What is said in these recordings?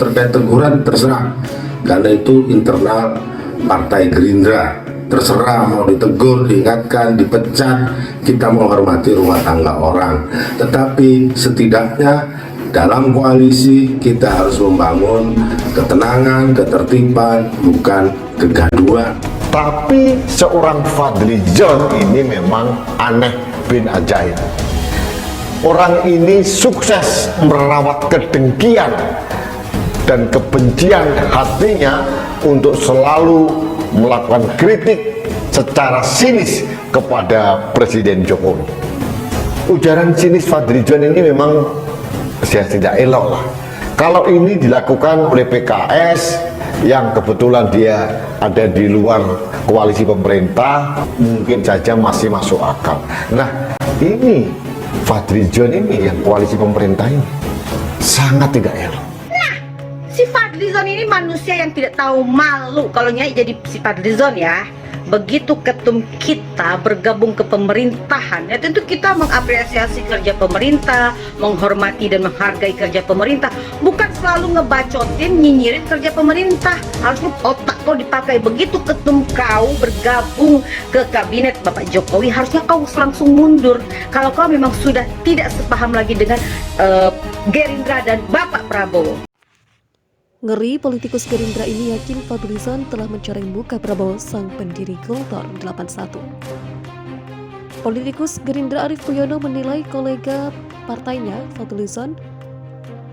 terkait teguran terserah, karena itu internal Partai Gerindra. Terserah mau ditegur, diingatkan, dipecat, kita menghormati rumah tangga orang. Tetapi setidaknya dalam koalisi kita harus membangun ketenangan, ketertiban, bukan kegaduhan. Tapi seorang Fadly Zon ini memang aneh bin ajaib. Orang ini sukses merawat kedengkian dan kebencian hatinya untuk selalu melakukan kritik secara sinis kepada Presiden Jokowi. Ujaran sinis Fadly Zon ini memang tidak elok lah. Kalau ini dilakukan oleh PKS yang kebetulan dia ada di luar koalisi pemerintah, mungkin saja masih masuk akal. Nah, ini Fadly Zon ini yang koalisi pemerintah ini sangat tidak elok. Si Fadly Zon ini manusia yang tidak tahu malu. Kalau nyai jadi si Fadly Zon ya, begitu ketum kita bergabung ke pemerintahan, ya tentu kita mengapresiasi kerja pemerintah, menghormati dan menghargai kerja pemerintah, bukan selalu ngebacotin, nyinyirin kerja pemerintah. Harusnya otak kau dipakai. Begitu ketum kau bergabung ke kabinet Bapak Jokowi, harusnya kau langsung mundur. Kalau kau memang sudah tidak sepaham lagi dengan Gerindra dan Bapak Prabowo. Ngeri, politikus Gerindra ini yakin Fadly Zon telah mencoreng muka Prabowo, sang pendiri Golkar 81. Politikus Gerindra Arief Puyono menilai kolega partainya, Fadly Zon,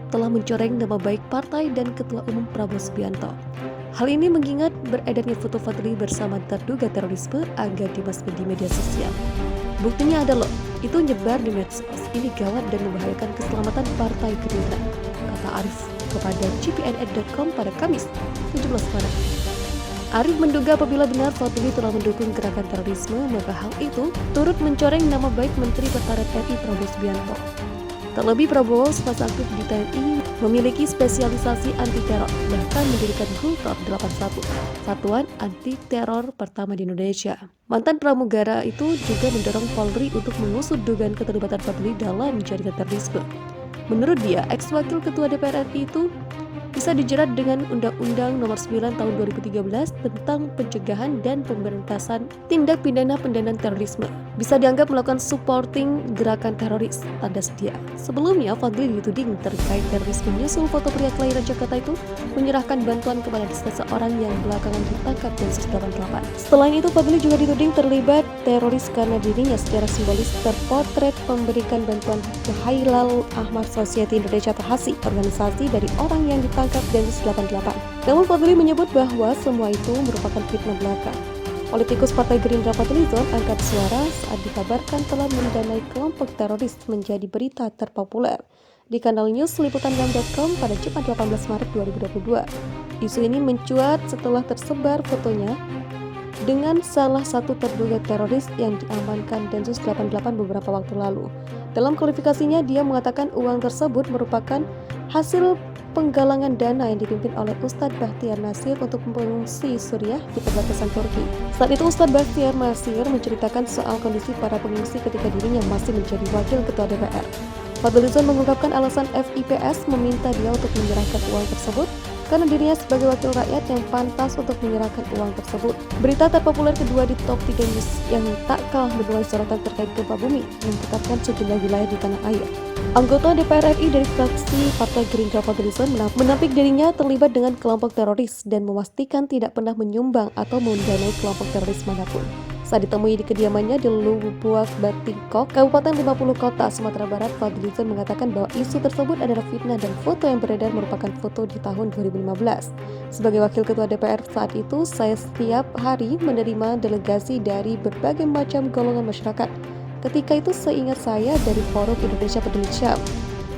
telah mencoreng nama baik partai dan Ketua Umum Prabowo Subianto. Hal ini mengingat beredarnya foto Fadly bersama terduga terorisme Aga Dimas di media sosial. Buktinya ada loh, itu nyebar di medsos. Ini gawat dan membahayakan keselamatan partai Gerindra, kata Arief kepada cpns.com pada Kamis 17 Maret. Arief menduga apabila benar Fadly telah mendukung gerakan terorisme, maka hal itu turut mencoreng nama baik Menteri Pertahanan RI Prabowo Subianto. Terlebih Prabowo semasa aktif di TNI memiliki spesialisasi anti teror, bahkan mendirikan Golkar 81, satuan anti teror pertama di Indonesia. Mantan pramugara itu juga mendorong Polri untuk mengusut dugaan keterlibatan Fadly dalam jaringan terorisme. Menurut dia, ex-wakil ketua DPR RI itu bisa dijerat dengan Undang-Undang Nomor 9 Tahun 2013 tentang pencegahan dan pemberantasan tindak pidana pendanaan terorisme. Bisa dianggap melakukan supporting gerakan teroris, tandas dia. Sebelumnya, Fadly dituding terkait terorisme menyusul foto pria kelahiran Jakarta itu menyerahkan bantuan kepada seseorang yang belakangan ditangkap Densus 88. Selain itu, Fadly juga dituding terlibat teroris karena dirinya secara simbolis terpotret memberikan bantuan ke Hailal Ahmad Society Indonesia atau HASI, organisasi dari orang yang ditangkap Densus 88. Namun Fadly menyebut bahwa semua itu merupakan fitnah belaka. Politikus Partai Gerindra Fadly Zon angkat suara saat dikabarkan telah mendanai kelompok teroris menjadi berita terpopuler di kanal news liputan6.com pada Jumat 18 Maret 2022. Isu ini mencuat setelah tersebar fotonya dengan salah satu terduga teroris yang diamankan Densus 88 beberapa waktu lalu. Dalam klarifikasinya, dia mengatakan uang tersebut merupakan hasil penggalangan dana yang dipimpin oleh Ustadz Bahtiar Nasir untuk pengungsi Suriah di perbatasan Turki. Saat itu Ustadz Bahtiar Nasir menceritakan soal kondisi para pengungsi ketika dirinya masih menjadi wakil ketua DPR. Fadly Zon mengungkapkan alasan FIPS meminta dia untuk menyerahkan uang tersebut karena dirinya sebagai wakil rakyat yang pantas untuk menyerahkan uang tersebut. Berita terpopuler kedua di top 3 news yang tak kalah menuai sorotan terkait gempa bumi yang menetapkan sejumlah wilayah di tanah air. Anggota DPR RI dari fraksi Partai Gerindra Fadly Zon menampik dirinya terlibat dengan kelompok teroris dan memastikan tidak pernah menyumbang atau mendanai kelompok teroris manapun. Saat ditemui di kediamannya di Lubuak Batingkok, Kabupaten 50 Kota, Sumatera Barat, Fadly Zon mengatakan bahwa isu tersebut adalah fitnah dan foto yang beredar merupakan foto di tahun 2015. Sebagai wakil ketua DPR saat itu, saya setiap hari menerima delegasi dari berbagai macam golongan masyarakat. Ketika itu seingat saya dari Forum Indonesia Peduli Syam.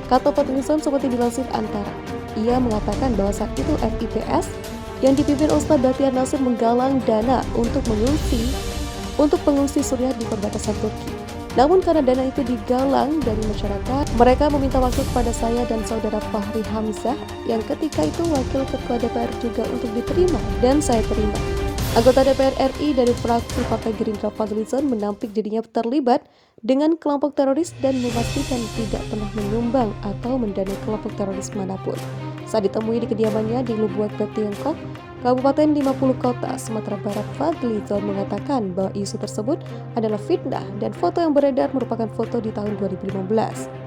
Kata Fadly Zon seperti dilansir Antara. Ia mengatakan bahwa saat itu FIPS yang dipimpin Ustadz Bahtiar Nasir menggalang dana untuk pengungsi Suriah di perbatasan Turki. Namun karena dana itu digalang dari masyarakat, mereka meminta waktu kepada saya dan saudara Fahri Hamzah yang ketika itu wakil ketua DPR juga untuk diterima dan saya terima. Anggota DPR RI dari fraksi Partai Gerindra Fadly Zon menampik dirinya terlibat dengan kelompok teroris dan memastikan tidak pernah menyumbang atau mendanai kelompok teroris manapun. Saat ditemui di kediamannya di Lubuak, Tiongkok, Kabupaten 50 Kota, Sumatera Barat, Fadlizon mengatakan bahwa isu tersebut adalah fitnah dan foto yang beredar merupakan foto di tahun 2015.